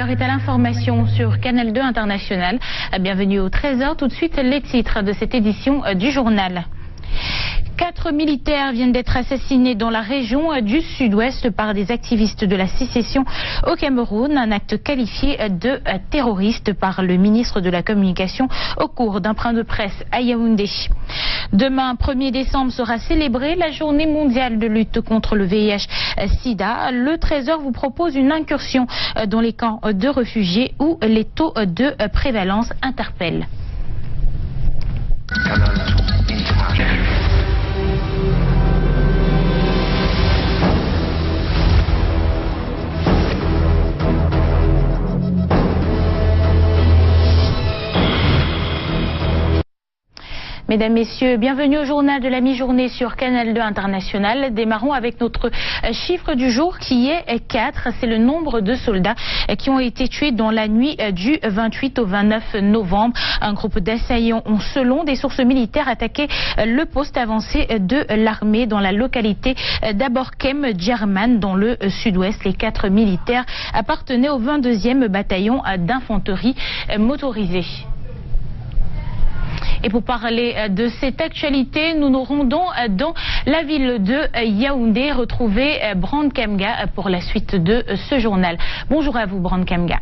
l'heure est à l'information sur Canal 2 International. Bienvenue au Trésor. Tout de suite, les titres de cette édition du journal. 4 militaires viennent d'être assassinés dans la région du Sud-Ouest par des activistes de la sécession au Cameroun. Un acte qualifié de terroriste par le ministre de la Communication au cours d'un point de presse à Yaoundé. Demain, 1er décembre, sera célébrée la journée mondiale de lutte contre le VIH-Sida. Le Trésor vous propose une incursion dans les camps de réfugiés où les taux de prévalence interpellent. Mesdames, Messieurs, bienvenue au journal de la mi-journée sur Canal 2 International. Démarrons avec notre chiffre du jour qui est 4. C'est le nombre de soldats qui ont été tués dans la nuit du 28 au 29 novembre. Un groupe d'assaillants ont, selon des sources militaires, attaqué le poste avancé de l'armée dans la localité d'Aborkem Djerman dans le sud-ouest. Les 4 militaires appartenaient au 22e bataillon d'infanterie motorisée. Et pour parler de cette actualité, nous nous rendons dans la ville de Yaoundé, retrouver Brand Kamga pour la suite de ce journal. Bonjour à vous, Brand Kamga.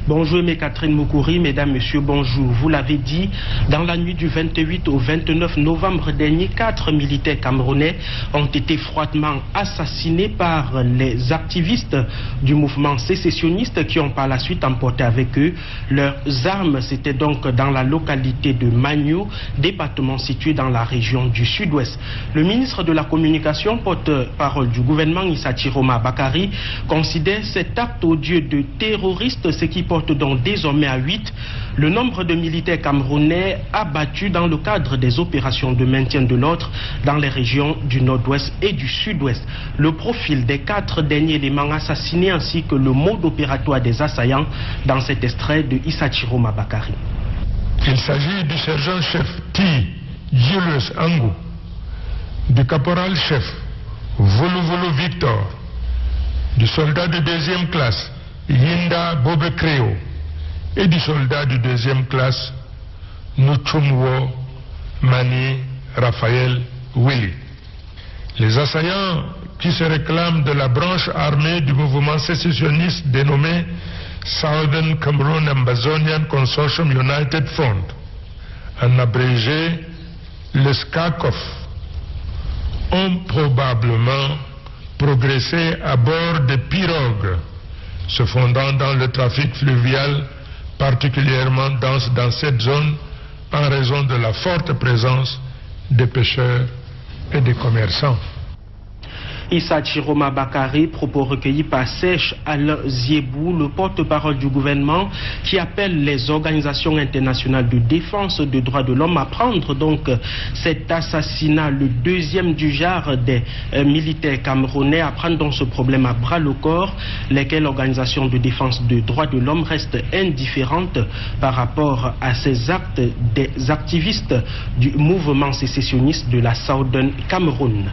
Bonjour, mes Catherine Moukouri, mesdames, messieurs, bonjour. Vous l'avez dit, dans la nuit du 28 au 29 novembre dernier, 4 militaires camerounais ont été froidement assassinés par les activistes du mouvement sécessionniste qui ont par la suite emporté avec eux leurs armes. C'était donc dans la localité de Magno, département situé dans la région du sud-ouest. Le ministre de la Communication, porte-parole du gouvernement, Issa Chiroma Bakari, considère cet acte odieux de terroriste, ce qui porte donc désormais à 8 le nombre de militaires camerounais abattus dans le cadre des opérations de maintien de l'ordre dans les régions du nord-ouest et du sud-ouest. Le profil des 4 derniers éléments assassinés ainsi que le mode opératoire des assaillants dans cet extrait de Issa Chiroma Bakari. Il s'agit du sergent-chef T. Julius Angu, du caporal-chef Volo Victor, du soldat de 2e classe Yinda Bobe Creo et du soldat de 2e classe Nuchumwo Mani Raphaël Willy. Les assaillants qui se réclament de la branche armée du mouvement sécessionniste dénommé Southern Cameroon Ambazonian Consortium United Front, en abrégé le SCACOF, ont probablement progressé à bord de pirogues se fondant dans le trafic fluvial particulièrement dense dans cette zone en raison de la forte présence des pêcheurs et des commerçants. Issa Chiroma Bakari, propos recueillis par Sèche Alain Ziebou, le porte-parole du gouvernement, qui appelle les organisations internationales de défense des droits de l'homme à prendre donc cet assassinat, le 2e du genre des militaires camerounais, à prendre donc ce problème à bras le corps, lesquelles organisations de défense des droits de l'homme restent indifférentes par rapport à ces actes des activistes du mouvement sécessionniste de la Southern Cameroun.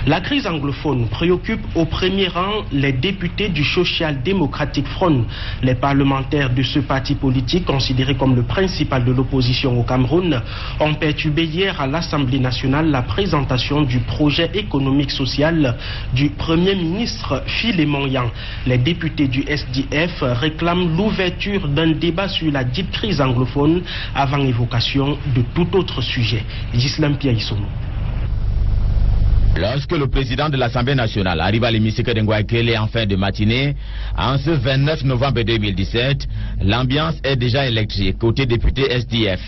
La crise anglophone préoccupe au premier rang les députés du Social Democratic Front. Les parlementaires de ce parti politique, considéré comme le principal de l'opposition au Cameroun, ont perturbé hier à l'Assemblée nationale la présentation du projet économique social du Premier ministre Philémon Yang. Les députés du SDF réclament l'ouverture d'un débat sur la dite crise anglophone avant évocation de tout autre sujet. Gislam Piaïsomo. Lorsque le président de l'Assemblée nationale arrive à l'hémicycle d'Ngouaikele en fin de matinée, en ce 29 novembre 2017, l'ambiance est déjà électrique côté député SDF.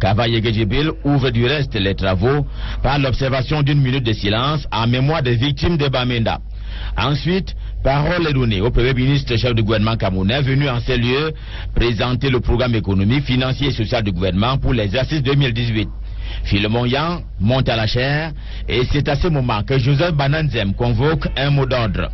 Kavaye Gedjibil ouvre du reste les travaux par l'observation d'une minute de silence en mémoire des victimes de Bamenda. Ensuite, parole est donnée au Premier ministre chef du gouvernement camerounais venu en ces lieux présenter le programme économique, financier et social du gouvernement pour l'exercice 2018. Philémon Yang monte à la chaire et c'est à ce moment que Joseph Bananzem convoque un mot d'ordre.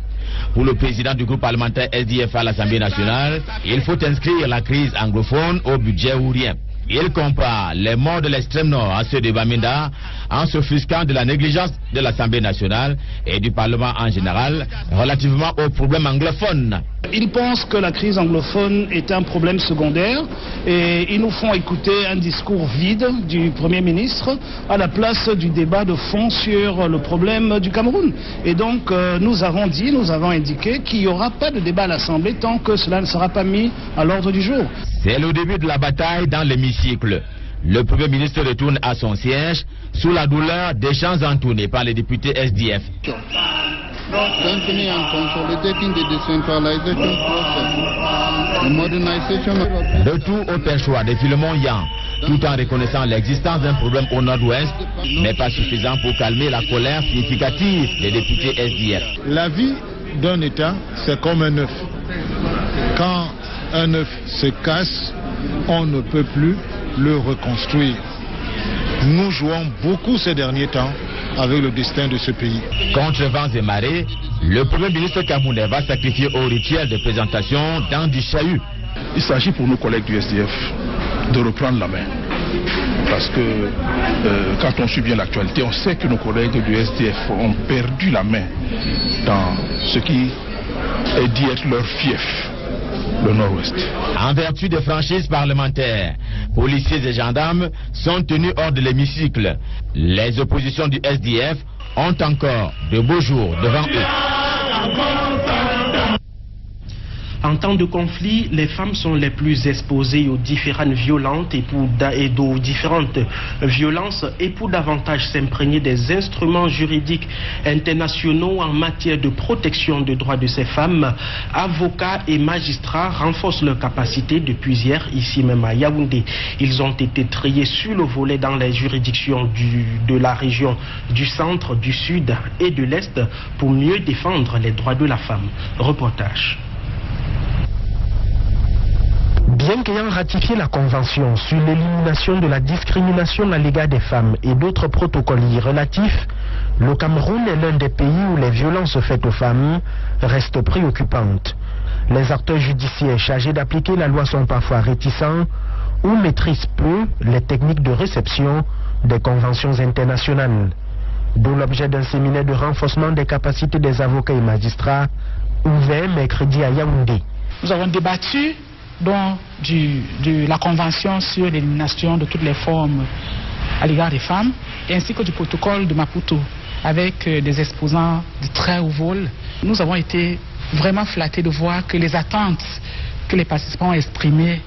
Pour le président du groupe parlementaire SDF à l'Assemblée nationale, il faut inscrire la crise anglophone au budget ou rien. Il compare les morts de l'extrême nord à ceux de Bamenda en s'offusquant de la négligence de l'Assemblée nationale et du Parlement en général relativement aux problèmes anglophones. Ils pensent que la crise anglophone est un problème secondaire et ils nous font écouter un discours vide du Premier ministre à la place du débat de fond sur le problème du Cameroun. Et donc nous avons indiqué qu'il n'y aura pas de débat à l'Assemblée tant que cela ne sera pas mis à l'ordre du jour. C'est le début de la bataille dans l'hémicycle. Le Premier ministre retourne à son siège sous la douleur des chants entonnés par les députés SDF. Retour au perchoir des Philemon Yan, tout en reconnaissant l'existence d'un problème au nord-ouest, mais pas suffisant pour calmer la colère significative des députés SDF. La vie d'un État, c'est comme un œuf. Quand un œuf se casse, on ne peut plus le reconstruire. Nous jouons beaucoup ces derniers temps avec le destin de ce pays. Contre vents et marées, le Premier ministre camerounais va sacrifier au rituel de présentation dans du chahut. Il s'agit pour nos collègues du SDF de reprendre la main. Parce que quand on suit bien l'actualité, on sait que nos collègues du SDF ont perdu la main dans ce qui est dit être leur fief, le Nord-Ouest. En vertu des franchises parlementaires, policiers et gendarmes sont tenus hors de l'hémicycle. Les oppositions du SDF ont encore de beaux jours devant eux. En temps de conflit, les femmes sont les plus exposées aux différentes violences et pour davantage s'imprégner des instruments juridiques internationaux en matière de protection des droits de ces femmes. Avocats et magistrats renforcent leurs capacités depuis hier, ici même à Yaoundé. Ils ont été triés sur le volet dans les juridictions de la région du centre, du sud et de l'est pour mieux défendre les droits de la femme. Reportage. Bien qu'ayant ratifié la Convention sur l'élimination de la discrimination à l'égard des femmes et d'autres protocoles y relatifs, le Cameroun est l'un des pays où les violences faites aux femmes restent préoccupantes. Les acteurs judiciaires chargés d'appliquer la loi sont parfois réticents ou maîtrisent peu les techniques de réception des conventions internationales. D'où l'objet d'un séminaire de renforcement des capacités des avocats et magistrats ouvert mercredi à Yaoundé. Nous avons débattu de la Convention sur l'élimination de toutes les formes à l'égard des femmes, ainsi que du protocole de Maputo, avec des exposants de très haut vol. Nous avons été vraiment flattés de voir que les attentes que les participants ont exprimées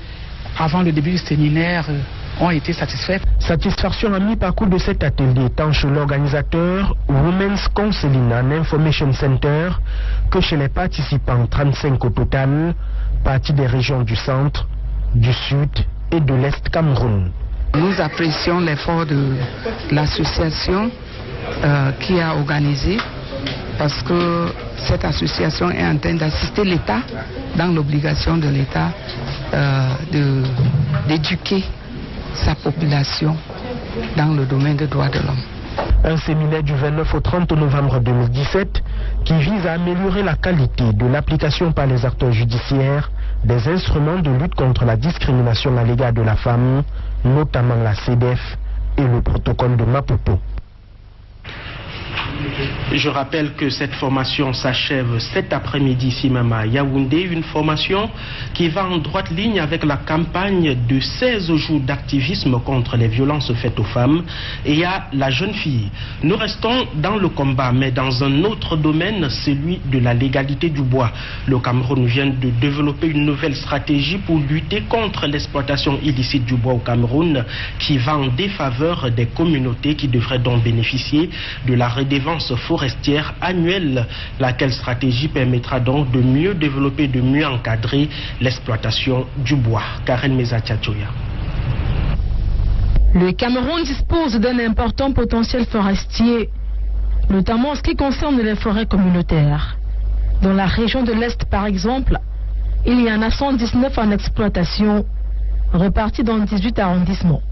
avant le début du séminaire ont été satisfaites. Satisfaction à mi-parcours de cet atelier, tant chez l'organisateur Women's Counseling and Information Center que chez les participants, 35 au total, partis des régions du centre, du sud et de l'est Cameroun. Nous apprécions l'effort de l'association qui a organisé, parce que cette association est en train d'assister l'État dans l'obligation de l'État d'éduquer sa population dans le domaine des droits de l'homme. Un séminaire du 29 au 30 novembre 2017 qui vise à améliorer la qualité de l'application par les acteurs judiciaires des instruments de lutte contre la discrimination à l'égard de la femme, notamment la CEDEF et le protocole de Maputo. Je rappelle que cette formation s'achève cet après-midi ici même à Yaoundé, une formation qui va en droite ligne avec la campagne de 16 jours d'activisme contre les violences faites aux femmes et à la jeune fille. Nous restons dans le combat, mais dans un autre domaine, celui de la légalité du bois. Le Cameroun vient de développer une nouvelle stratégie pour lutter contre l'exploitation illicite du bois au Cameroun, qui va en défaveur des communautés qui devraient donc bénéficier de la redevance forestière annuelle. Laquelle stratégie permettra donc de mieux développer, de mieux encadrer l'exploitation du bois. Karen Meza-Tchatchoya. Le Cameroun dispose d'un important potentiel forestier, notamment en ce qui concerne les forêts communautaires. Dans la région de l'Est, par exemple, il y en a 119 en exploitation, repartis dans 18 arrondissements.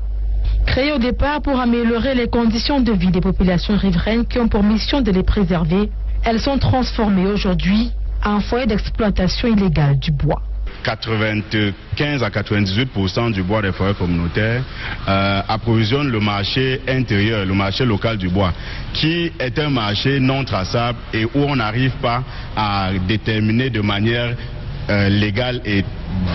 Créées au départ pour améliorer les conditions de vie des populations riveraines qui ont pour mission de les préserver, elles sont transformées aujourd'hui en foyers d'exploitation illégale du bois. 95 à 98% du bois des forêts communautaires approvisionne le marché intérieur, le marché local du bois, qui est un marché non traçable et où on n'arrive pas à déterminer de manière légale et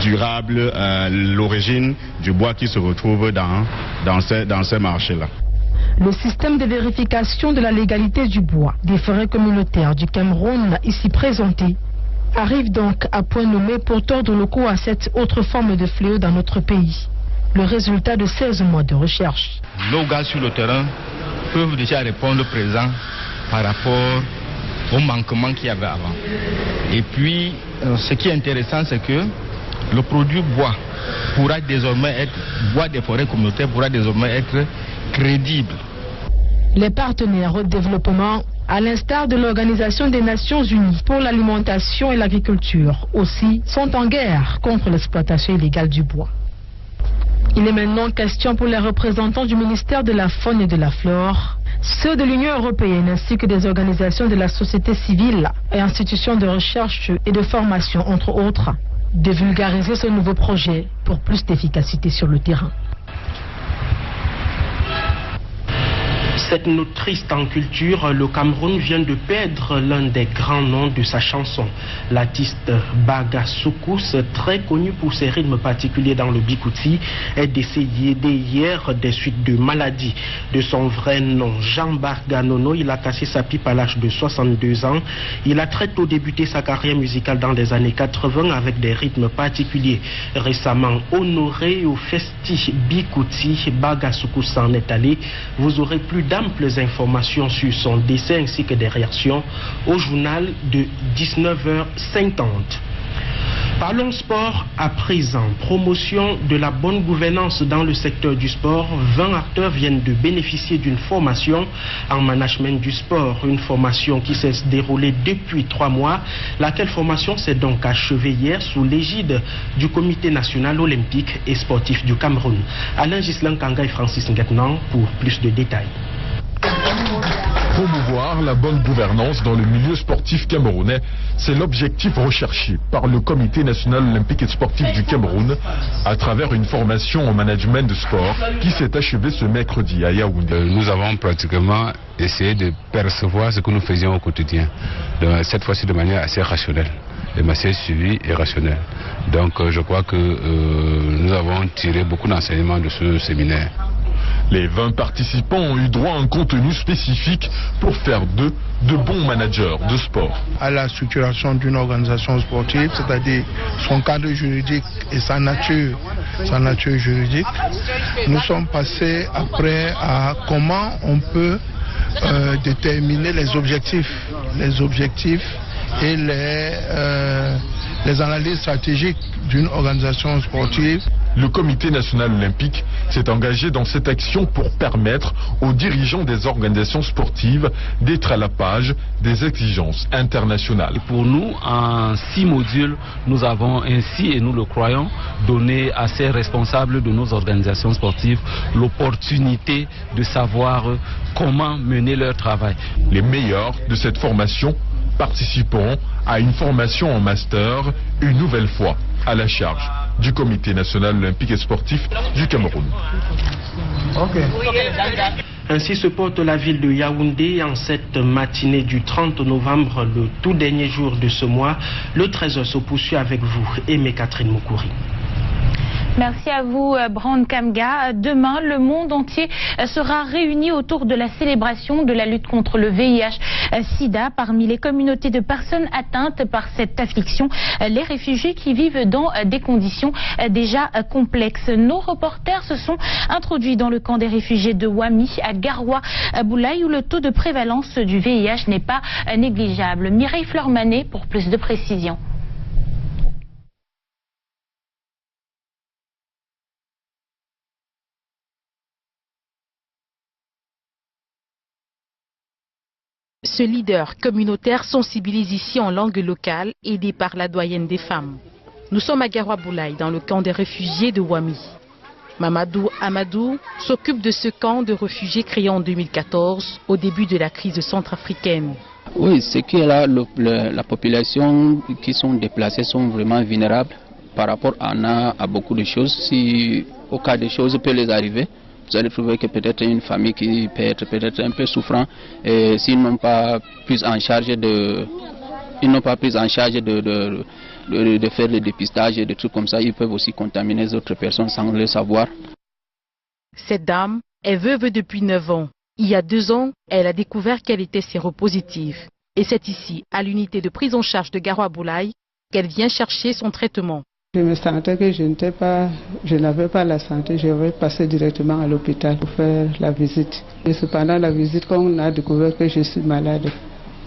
durable l'origine du bois qui se retrouve dans ces marchés-là. Le système de vérification de la légalité du bois des forêts communautaires du Cameroun, ici présenté, arrive donc à point nommé pour tordre le cou à cette autre forme de fléau dans notre pays. Le résultat de 16 mois de recherche. Nos gars sur le terrain peuvent déjà répondre présent par rapport au manquement qu'il y avait avant. Et puis, ce qui est intéressant, c'est que le produit bois pourra désormais être, bois des forêts communautaires pourra désormais être crédible. Les partenaires au développement, à l'instar de l'Organisation des Nations Unies pour l'alimentation et l'agriculture, aussi, sont en guerre contre l'exploitation illégale du bois. Il est maintenant question pour les représentants du ministère de la Faune et de la Flore, ceux de l'Union européenne ainsi que des organisations de la société civile et institutions de recherche et de formation, entre autres, de vulgariser ce nouveau projet pour plus d'efficacité sur le terrain. Cette note triste en culture, le Cameroun vient de perdre l'un des grands noms de sa chanson. L'artiste Baga Soukous, très connu pour ses rythmes particuliers dans le bikouti, est décédé hier des suites de maladies. De son vrai nom, Jean Barganono, il a cassé sa pipe à l'âge de 62 ans. Il a très tôt débuté sa carrière musicale dans les années 80 avec des rythmes particuliers. Récemment honoré au Festi Bikouti, Baga Soukous s'en est allé. Vous aurez plus d'amples informations sur son décès ainsi que des réactions au journal de 19h50. Parlons sport à présent. Promotion de la bonne gouvernance dans le secteur du sport. 20 acteurs viennent de bénéficier d'une formation en management du sport. Une formation qui s'est déroulée depuis 3 mois. Laquelle formation s'est donc achevée hier sous l'égide du Comité national olympique et sportif du Cameroun. Alain Ghislain Kanga et Francis Nguetnan pour plus de détails. Promouvoir la bonne gouvernance dans le milieu sportif camerounais, c'est l'objectif recherché par le Comité national olympique et sportif du Cameroun à travers une formation en management de sport qui s'est achevée ce mercredi à Yaoundé. Nous avons pratiquement essayé de percevoir ce que nous faisions au quotidien, cette fois-ci de manière assez rationnelle, assez suivie et rationnelle. Donc je crois que nous avons tiré beaucoup d'enseignements de ce séminaire. Les 20 participants ont eu droit à un contenu spécifique pour faire d'eux de bons managers de sport. À la structuration d'une organisation sportive, c'est-à-dire son cadre juridique et sa nature juridique, nous sommes passés après à comment on peut déterminer les objectifs et les analyses stratégiques d'une organisation sportive. Le Comité national olympique s'est engagé dans cette action pour permettre aux dirigeants des organisations sportives d'être à la page des exigences internationales. Et pour nous, en 6 modules, nous avons ainsi, et nous le croyons, donné à ces responsables de nos organisations sportives l'opportunité de savoir comment mener leur travail. Les meilleurs de cette formation participeront à une formation en master une nouvelle fois à la charge du Comité national olympique et sportif du Cameroun. Ainsi se porte la ville de Yaoundé en cette matinée du 30 novembre, le tout dernier jour de ce mois. Le 13h se poursuit avec vous, Aimé Catherine Moukouri. Merci à vous, Brand Kamga. Demain, le monde entier sera réuni autour de la célébration de la lutte contre le VIH-Sida. Parmi les communautés de personnes atteintes par cette affliction, les réfugiés qui vivent dans des conditions déjà complexes. Nos reporters se sont introduits dans le camp des réfugiés de Wami, à Garoua-Boulaye, où le taux de prévalence du VIH n'est pas négligeable. Mireille Fleurmanet pour plus de précisions. Ce leader communautaire sensibilise ici en langue locale, aidé par la doyenne des femmes. Nous sommes à Garoua-Boulaye, dans le camp des réfugiés de Wami. Mamadou Amadou s'occupe de ce camp de réfugiés créé en 2014, au début de la crise centrafricaine. Oui, c'est que là, la population qui sont déplacées sont vraiment vulnérables par rapport à beaucoup de choses. Si au cas des choses peut les arriver, vous allez trouver que peut-être une famille qui peut être peut-être un peu souffrant, et s'ils n'ont pas pris en charge de faire le dépistage et des trucs comme ça, ils peuvent aussi contaminer les autres personnes sans le savoir. Cette dame est veuve depuis 9 ans. Il y a 2 ans, elle a découvert qu'elle était séropositive. Et c'est ici, à l'unité de prise en charge de Garoua-Boulaye, qu'elle vient chercher son traitement. Je me sentais que je n'avais pas la santé, je vais passer directement à l'hôpital pour faire la visite. Et c'est pendant la visite qu'on a découvert que je suis malade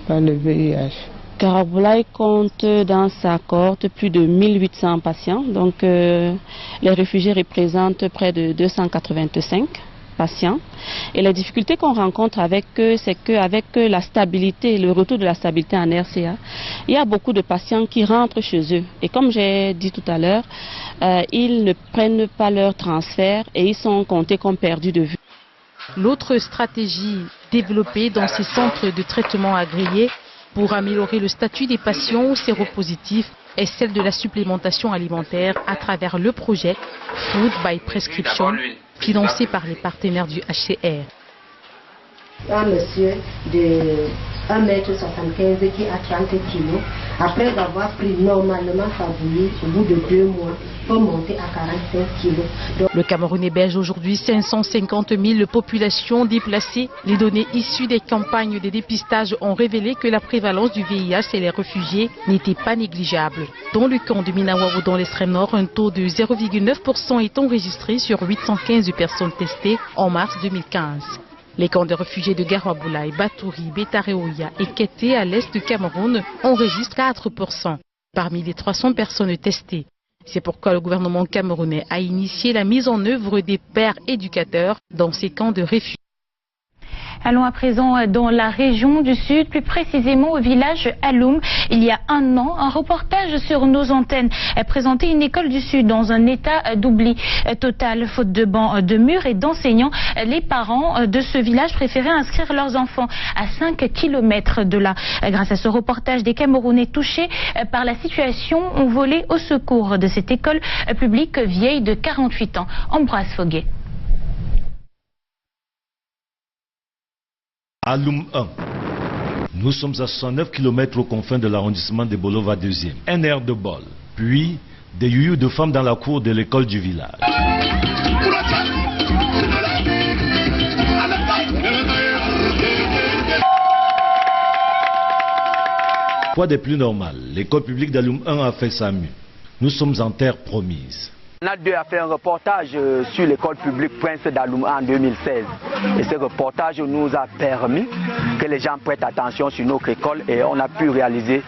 par le VIH. Garoua-Boulaye compte dans sa cohorte plus de 1800 patients, donc les réfugiés représentent près de 285 patients. Et la difficulté qu'on rencontre avec eux, c'est qu'avec la stabilité, le retour de la stabilité en RCA, il y a beaucoup de patients qui rentrent chez eux. Et comme j'ai dit tout à l'heure, ils ne prennent pas leur transfert et ils sont comptés comme perdus de vue. L'autre stratégie développée dans ces centres de traitement agréés pour améliorer le statut des patients séropositifs est celle de la supplémentation alimentaire à travers le projet Food by Prescription, financé par les partenaires du HCR. Un monsieur de 1,75 m qui a 30 kg, après avoir pris normalement sa bouillie, au bout de 2 mois, peut monter à 45 kg. Le Cameroun héberge aujourd'hui 550 000 populations déplacées. Les données issues des campagnes de dépistage ont révélé que la prévalence du VIH chez les réfugiés n'était pas négligeable. Dans le camp de Minawawo, dans l'extrême nord, un taux de 0,9% est enregistré sur 815 personnes testées en mars 2015. Les camps de réfugiés de Garoua-Boulaye, Batouri, Betareoya et Kété à l'est du Cameroun enregistrent 4% parmi les 300 personnes testées. C'est pourquoi le gouvernement camerounais a initié la mise en œuvre des pères éducateurs dans ces camps de réfugiés. Allons à présent dans la région du Sud, plus précisément au village Aloum. Il y a 1 an, un reportage sur nos antennes présentait une école du Sud dans un état d'oubli total, faute de bancs, de murs et d'enseignants. Les parents de ce village préféraient inscrire leurs enfants à 5 km de là. Grâce à ce reportage, des Camerounais touchés par la situation ont volé au secours de cette école publique vieille de 48 ans. Ambroise Foguet. Aloum 1. Nous sommes à 109 km aux confins de l'arrondissement de Bolova 2e. Un air de bol, puis des youyous de femmes dans la cour de l'école du village. Quoi de plus normal, l'école publique d'Aloum 1 a fait sa mue. Nous sommes en terre promise. NAD2 a fait un reportage sur l'école publique Prince d'Aloum en 2016. Et ce reportage nous a permis que les gens prêtent attention sur notre école et on a pu réaliser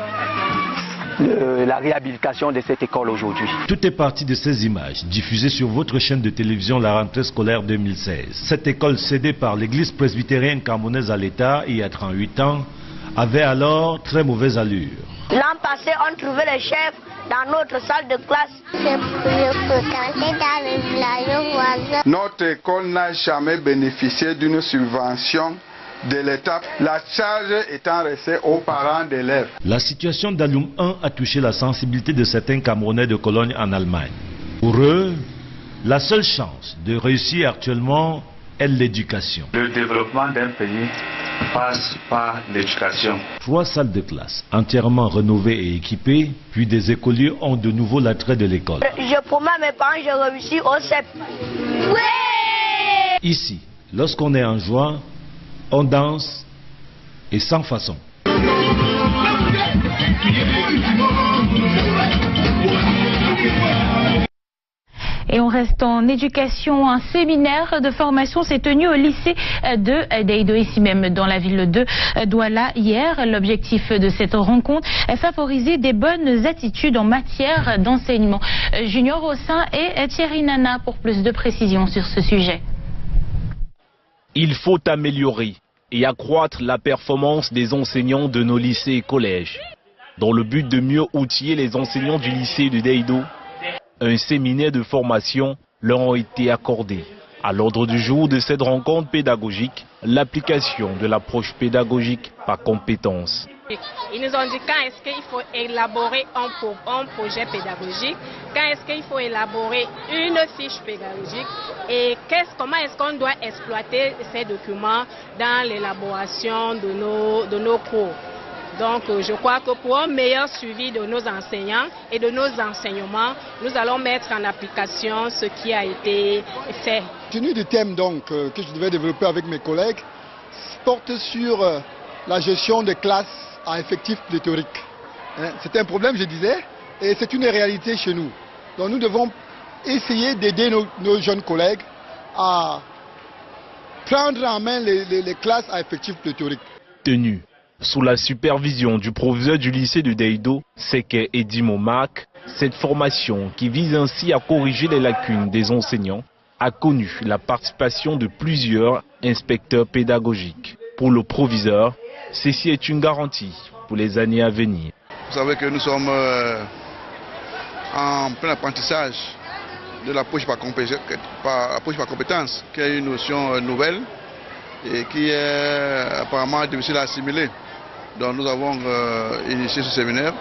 la réhabilitation de cette école aujourd'hui. Tout est parti de ces images diffusées sur votre chaîne de télévision la rentrée scolaire 2016. Cette école cédée par l'église presbytérienne camerounaise à l'État il y a 38 ans avait alors très mauvaise allure. L'an passé, on trouvait les chefs dans notre salle de classe. Notre école n'a jamais bénéficié d'une subvention de l'État, la charge étant restée aux parents d'élèves. La situation d'Aloum 1 a touché la sensibilité de certains Camerounais de Cologne en Allemagne. Pour eux, la seule chance de réussir actuellement est l'éducation. Le développement d'un pays passe par l'éducation. 3 salles de classe entièrement rénovées et équipées, puis des écoliers ont de nouveau l'attrait de l'école. Je promets à mes parents que je réussis au CEP. Oui! Ici, lorsqu'on est en joie, on danse et sans façon. Et on reste en éducation. Un séminaire de formation s'est tenu au lycée de Deido, ici même dans la ville de Douala hier. L'objectif de cette rencontre est favoriser des bonnes attitudes en matière d'enseignement. Junior Ossin et Thierry Nana pour plus de précisions sur ce sujet. Il faut améliorer et accroître la performance des enseignants de nos lycées et collèges. Dans le but de mieux outiller les enseignants du lycée de Deido, un séminaire de formation leur a été accordé. À l'ordre du jour de cette rencontre pédagogique, l'application de l'approche pédagogique par compétence. Ils nous ont dit quand est-ce qu'il faut élaborer un projet pédagogique, quand est-ce qu'il faut élaborer une fiche pédagogique et comment est-ce qu'on doit exploiter ces documents dans l'élaboration de nos cours. Donc je crois que pour un meilleur suivi de nos enseignants et de nos enseignements, nous allons mettre en application ce qui a été fait. Compte tenu du thème donc, que je devais développer avec mes collègues, porte sur la gestion des classes à effectifs pléthoriques. C'est un problème, je disais, et c'est une réalité chez nous. Donc nous devons essayer d'aider nos jeunes collègues à prendre en main les classes à effectifs pléthoriques. Tenu sous la supervision du proviseur du lycée de Deido, Seke Edi Momak, cette formation qui vise ainsi à corriger les lacunes des enseignants a connu la participation de plusieurs inspecteurs pédagogiques. Pour le proviseur, ceci est une garantie pour les années à venir. Vous savez que nous sommes en plein apprentissage de l'approche par compétence, qui est une notion nouvelle et qui est apparemment difficile à assimiler. Donc nous avons initié ce séminaire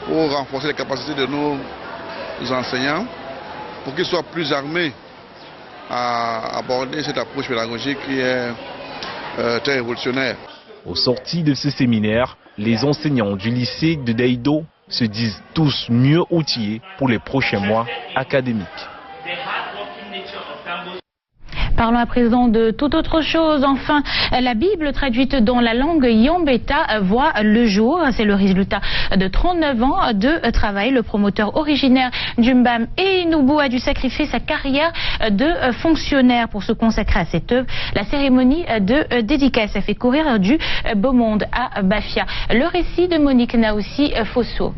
pour renforcer les capacités de nos enseignants, pour qu'ils soient plus armés à aborder cette approche pédagogique qui est très révolutionnaire. Au sorti de ce séminaire, les enseignants du lycée de Deido se disent tous mieux outillés pour les prochains mois académiques. Parlons à présent de toute autre chose. Enfin, la Bible traduite dans la langue Yambeta voit le jour. C'est le résultat de 39 ans de travail. Le promoteur originaire d'Umbam et Inubu a dû sacrifier sa carrière de fonctionnaire pour se consacrer à cette œuvre. La cérémonie de dédicace a fait courir du beau monde à Bafia. Le récit de Monique Naoussi Fosso.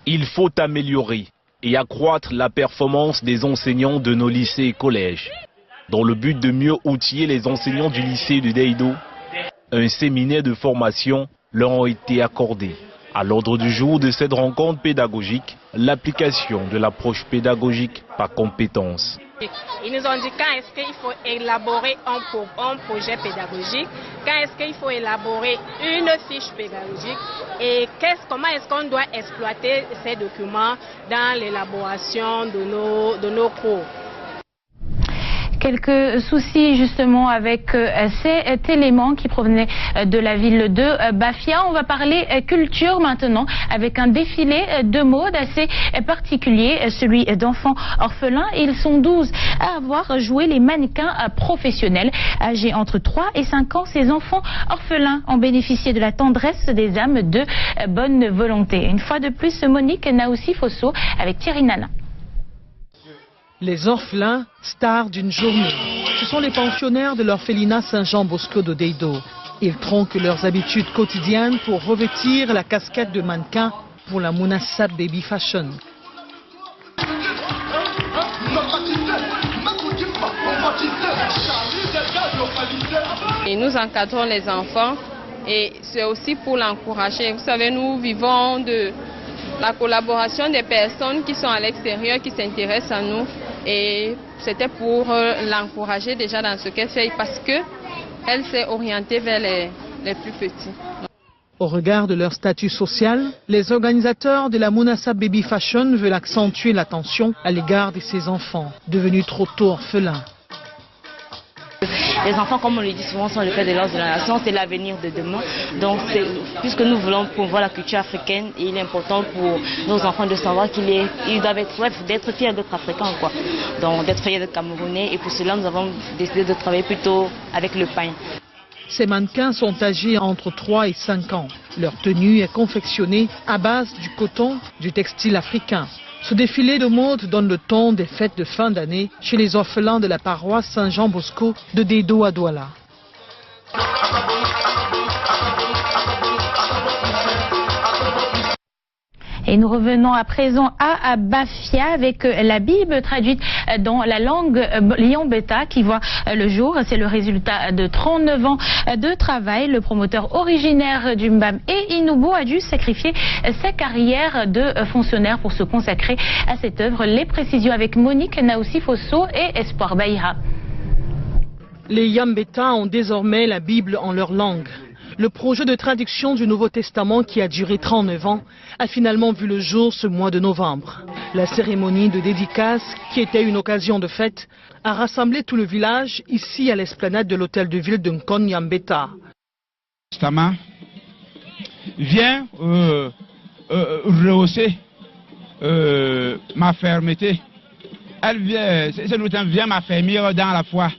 Il faut améliorer et accroître la performance des enseignants de nos lycées et collèges. Dans le but de mieux outiller les enseignants du lycée de Deido, un séminaire de formation leur a été accordé. À l'ordre du jour de cette rencontre pédagogique, l'application de l'approche pédagogique par compétence. Ils nous ont dit quand est-ce qu'il faut élaborer un projet pédagogique, quand est-ce qu'il faut élaborer une fiche pédagogique et comment est-ce qu'on doit exploiter ces documents dans l'élaboration de nos cours. Quelques soucis justement avec cet élément qui provenait de la ville de Bafia. On va parler culture maintenant avec un défilé de mode assez particulier, celui d'enfants orphelins. Ils sont 12 à avoir joué les mannequins professionnels. Âgés entre 3 et 5 ans, ces enfants orphelins ont bénéficié de la tendresse des âmes de bonne volonté. Une fois de plus, Monique Naoussi Fosso avec Thierry Nana. Les orphelins, stars d'une journée. Ce sont les pensionnaires de l'orphelinat Saint-Jean-Bosco de Deido. Ils tronquent leurs habitudes quotidiennes pour revêtir la casquette de mannequin pour la Munasab Baby Fashion. Et nous encadrons les enfants et c'est aussi pour l'encourager. Vous savez, nous vivons de la collaboration des personnes qui sont à l'extérieur, qui s'intéressent à nous. Et c'était pour l'encourager déjà dans ce qu'elle fait parce qu'elle s'est orientée vers les plus petits. Au regard de leur statut social, les organisateurs de la Munasab Baby Fashion veulent accentuer l'attention à l'égard de ces enfants, devenus trop tôt orphelins. Les enfants, comme on le dit souvent, sont le père de leurs générations, c'est l'avenir de demain. Donc, puisque nous voulons promouvoir la culture africaine, il est important pour nos enfants de savoir qu'ils doivent être fiers d'être africains, quoi. Donc, d'être fiers d'être camerounais. Et pour cela, nous avons décidé de travailler plutôt avec le pain. Ces mannequins sont âgés entre 3 et 5 ans. Leur tenue est confectionnée à base du coton, du textile africain. Ce défilé de mode donne le ton des fêtes de fin d'année chez les orphelins de la paroisse Saint-Jean-Bosco de Deido à Douala. Et nous revenons à présent à Bafia avec la Bible traduite dans la langue Yambeta qui voit le jour. C'est le résultat de 39 ans de travail. Le promoteur originaire d'Umbam et Inubu a dû sacrifier sa carrière de fonctionnaire pour se consacrer à cette œuvre. Les précisions avec Monique Naoussi Fosso et Espoir Baïra. Les Yambeta ont désormais la Bible en leur langue. Le projet de traduction du Nouveau Testament, qui a duré 39 ans, a finalement vu le jour ce mois de novembre. La cérémonie de dédicace, qui était une occasion de fête, a rassemblé tout le village ici à l'esplanade de l'hôtel de ville de Nkon Yambeta. Testament vient rehausser ma fermeté. Vient m'affermir dans la foi.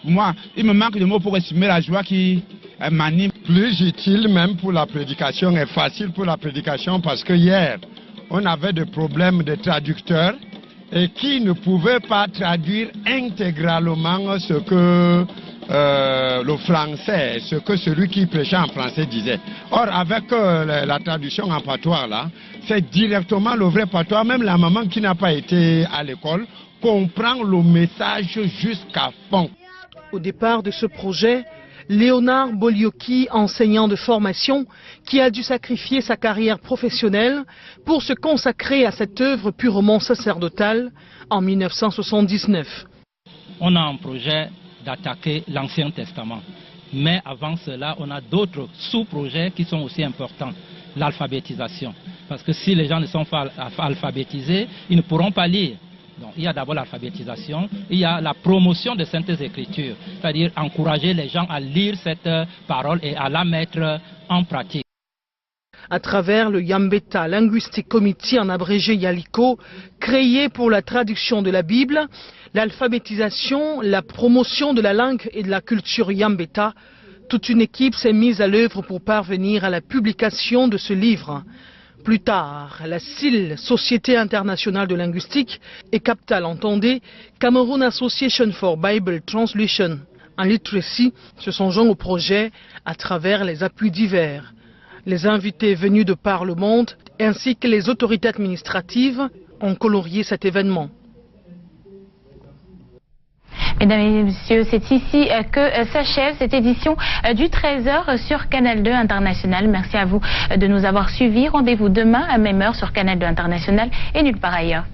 Moi, il me manque de mots pour exprimer la joie qui m'anime. Plus utile même pour la prédication et facile pour la prédication parce que hier, on avait des problèmes de traducteurs et qui ne pouvaient pas traduire intégralement ce que le français, ce que celui qui prêchait en français disait. Or, avec la traduction en patois là, c'est directement le vrai patois. Même la maman qui n'a pas été à l'école comprend le message jusqu'à fond. Au départ de ce projet, Léonard Bolioki, enseignant de formation, qui a dû sacrifier sa carrière professionnelle pour se consacrer à cette œuvre purement sacerdotale en 1979. On a un projet d'attaquer l'Ancien Testament. Mais avant cela, on a d'autres sous-projets qui sont aussi importants. L'alphabétisation. Parce que si les gens ne sont pas alphabétisés, ils ne pourront pas lire. Donc, il y a d'abord l'alphabétisation, il y a la promotion de Saintes Écritures, c'est-à-dire encourager les gens à lire cette parole et à la mettre en pratique. À travers le Yambeta Linguistic Committee, en abrégé YALICO, créé pour la traduction de la Bible, l'alphabétisation, la promotion de la langue et de la culture Yambeta, toute une équipe s'est mise à l'œuvre pour parvenir à la publication de ce livre. Plus tard, la SIL, Société internationale de linguistique, et Captal, entendez, Cameroon Association for Bible Translation and Literacy, se sont joints au projet à travers les appuis divers. Les invités venus de par le monde, ainsi que les autorités administratives, ont colorié cet événement. Mesdames et messieurs, c'est ici que s'achève cette édition du Trésor sur Canal 2 International. Merci à vous de nous avoir suivis. Rendez-vous demain à même heure sur Canal 2 International et nulle part ailleurs.